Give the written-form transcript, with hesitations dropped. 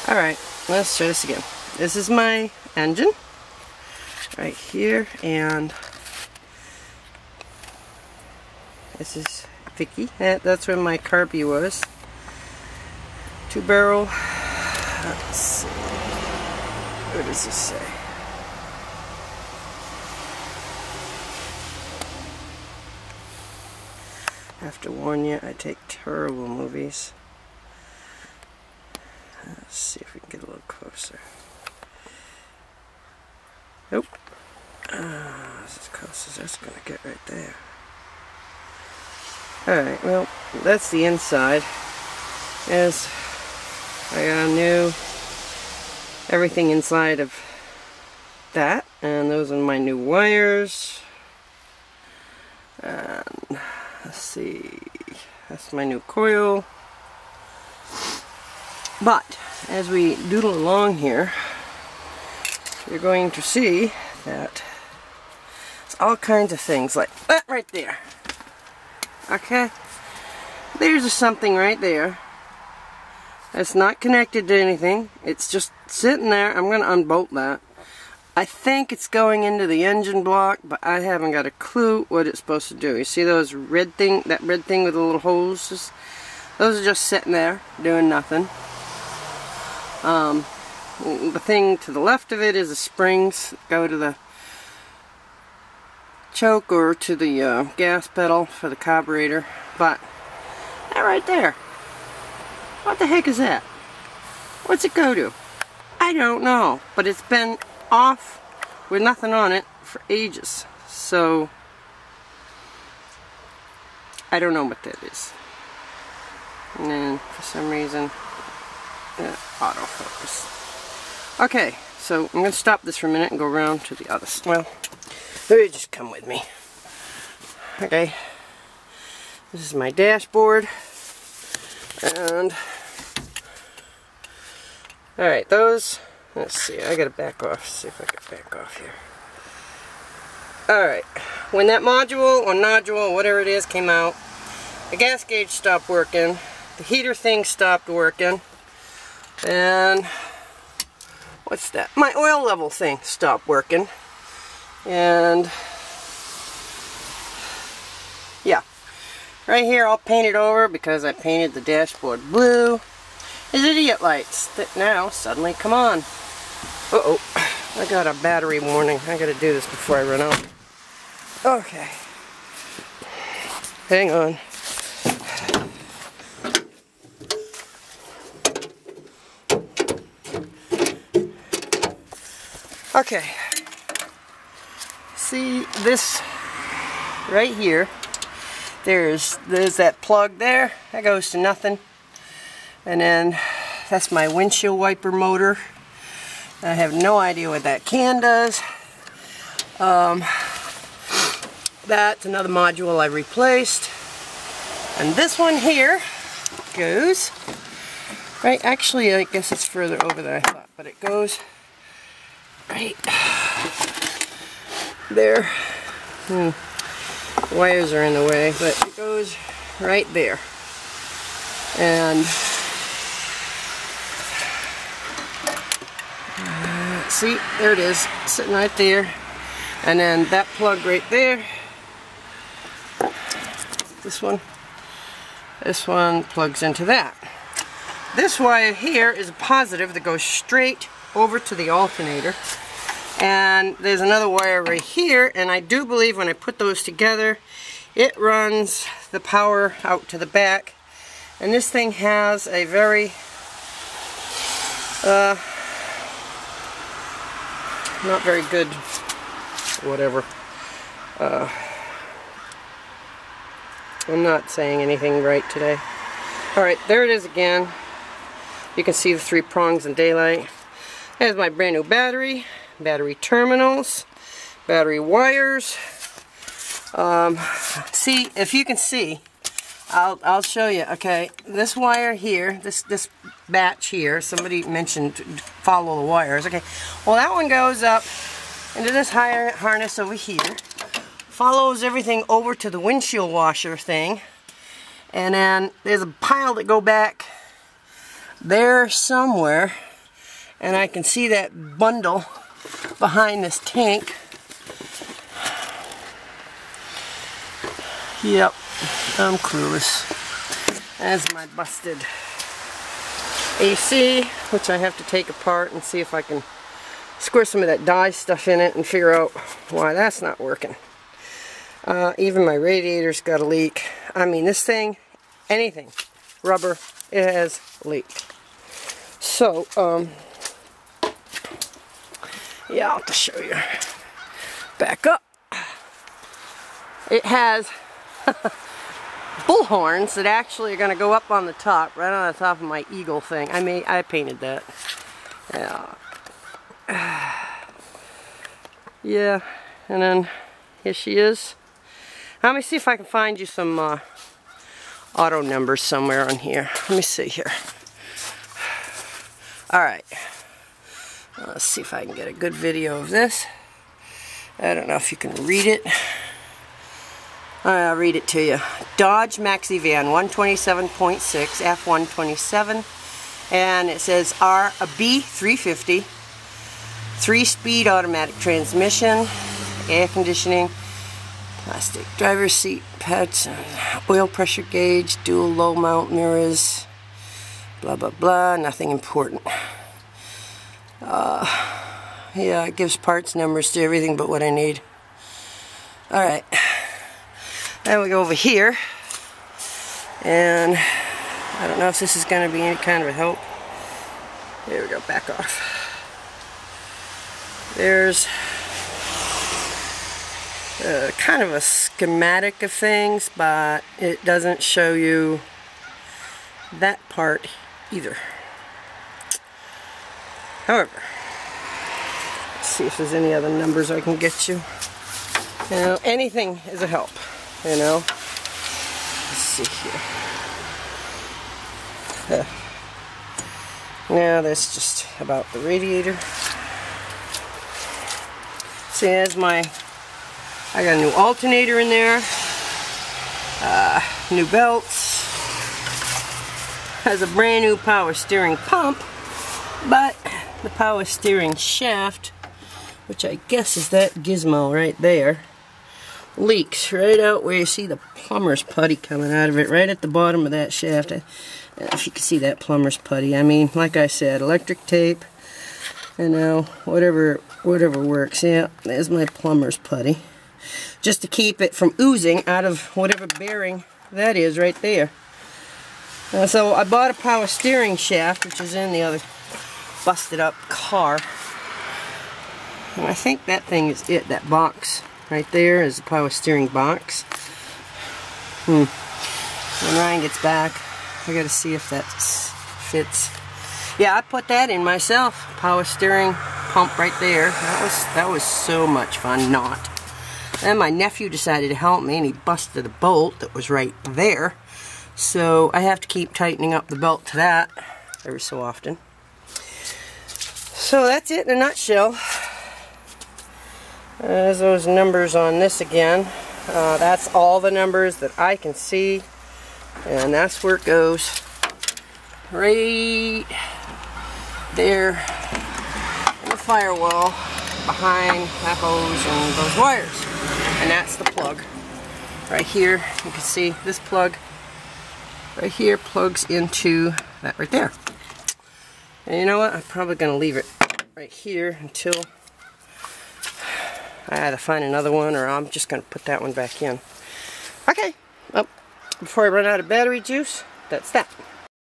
Alright, let's try this again. This is my engine right here, and this is Vicky. That's where my carby was. 2-barrel. Let's see. What does this say? I have to warn you, I take terrible movies. Let's see if we can get a little closer. Nope. That's as close as that's going to get right there. Alright, well, that's the inside. As I got a new everything inside of that, and those are my new wires. And let's see, that's my new coil. But as we doodle along here, you're going to see that it's all kinds of things like that right there. Okay, there's something right there. It's not connected to anything. It's just sitting there. I'm going to unbolt that. I think it's going into the engine block, but I haven't got a clue what it's supposed to do. You see those red thing, that red thing with the little holes? Those are just sitting there doing nothing. The thing to the left of it is the springs that go to the choke or to the gas pedal for the carburetor. But that right there, what the heck is that? What's it go to? I don't know, but it's been off with nothing on it for ages, so I don't know what that is. And then for some reason autofocus. Okay, so I'm going to stop this for a minute and go around to the other side. Well, maybe just come with me. Okay, this is my dashboard, and alright, those, let's see, I gotta back off, see if I can back off here. Alright, when that module or nodule or whatever it is came out, the gas gauge stopped working, the heater thing stopped working, and what's that? My oil level thing stopped working, and yeah, right here I'll paint it over because I painted the dashboard blue. Is idiot lights that now suddenly come on. Uh-oh, I got a battery warning. I gotta do this before I run out. Okay. Hang on. Okay. See this right here? There's that plug there. That goes to nothing. And then that's my windshield wiper motor. I have no idea what that can does. That's another module I replaced. And this one here goes right, actually I guess it's further over than I thought, but it goes right there. Wires are in the way, but it goes right there. And see, there it is, sitting right there. And then that plug right there, this one plugs into that. This wire here is a positive that goes straight over to the alternator. And there's another wire right here, and I do believe when I put those together, it runs the power out to the back. And this thing has a very not very good, whatever. I'm not saying anything right today. Alright, there it is again. You can see the 3 prongs in daylight. There's my brand new battery, battery terminals, battery wires. See, if you can see, I'll show you. Okay, this wire here, this batch here, somebody mentioned follow the wires. Okay, well that one goes up into this harness over here, follows everything over to the windshield washer thing, and then there's a pile that go back there somewhere. And I can see that bundle behind this tank. Yep, I'm clueless. That's my busted AC, which I have to take apart and see if I can squirt some of that dye stuff in it and figure out why that's not working. Even my radiator's got a leak. I mean, this thing, anything, rubber, it has leaked. So, yeah, I'll have to show you. Back up. It has bull horns that actually are going to go up on the top, right on the top of my eagle thing. I painted that. Yeah. Yeah, and then here she is. Let me see if I can find you some auto numbers somewhere on here. Let me see here. Alright. Let's see if I can get a good video of this. I don't know if you can read it. I'll read it to you. Dodge Maxi Van 127.6 F127, and it says B350, 3-speed automatic transmission, air conditioning, plastic driver's seat pads, oil pressure gauge, dual low mount mirrors, blah blah blah, nothing important. Yeah, it gives parts numbers to everything but what I need. Alright. Then we go over here, and I don't know if this is going to be any kind of a help. There we go, back off. There's kind of a schematic of things, but it doesn't show you that part either. However, let's see if there's any other numbers I can get you. You know, anything is a help. You know, let's see here. Now that's just about the radiator. See, there's I got a new alternator in there, new belts, has a brand new power steering pump, but the power steering shaft, which I guess is that gizmo right there, leaks right out where you see the plumber's putty coming out of it, right at the bottom of that shaft. If you can see that plumber's putty, I mean, like I said, electric tape, you know, whatever works. Yeah, there's my plumber's putty, just to keep it from oozing out of whatever bearing that is right there. So I bought a power steering shaft, which is in the other busted up car, and I think that thing is it. That box right there is the power steering box. When Ryan gets back, I gotta see if that fits. Yeah, I put that in myself. Power steering pump right there. That was so much fun. Not. Then my nephew decided to help me, and he busted a bolt that was right there. So I have to keep tightening up the belt to that every so often. So that's it in a nutshell. There's those numbers on this again. That's all the numbers that I can see, and that's where it goes. Right there in the firewall behind that hose and those wires. And that's the plug. Right here, you can see this plug right here plugs into that right there. And you know what? I'm probably going to leave it right here until I either find another one, or I'm just going to put that one back in. Okay. Oh, before I run out of battery juice, that's that.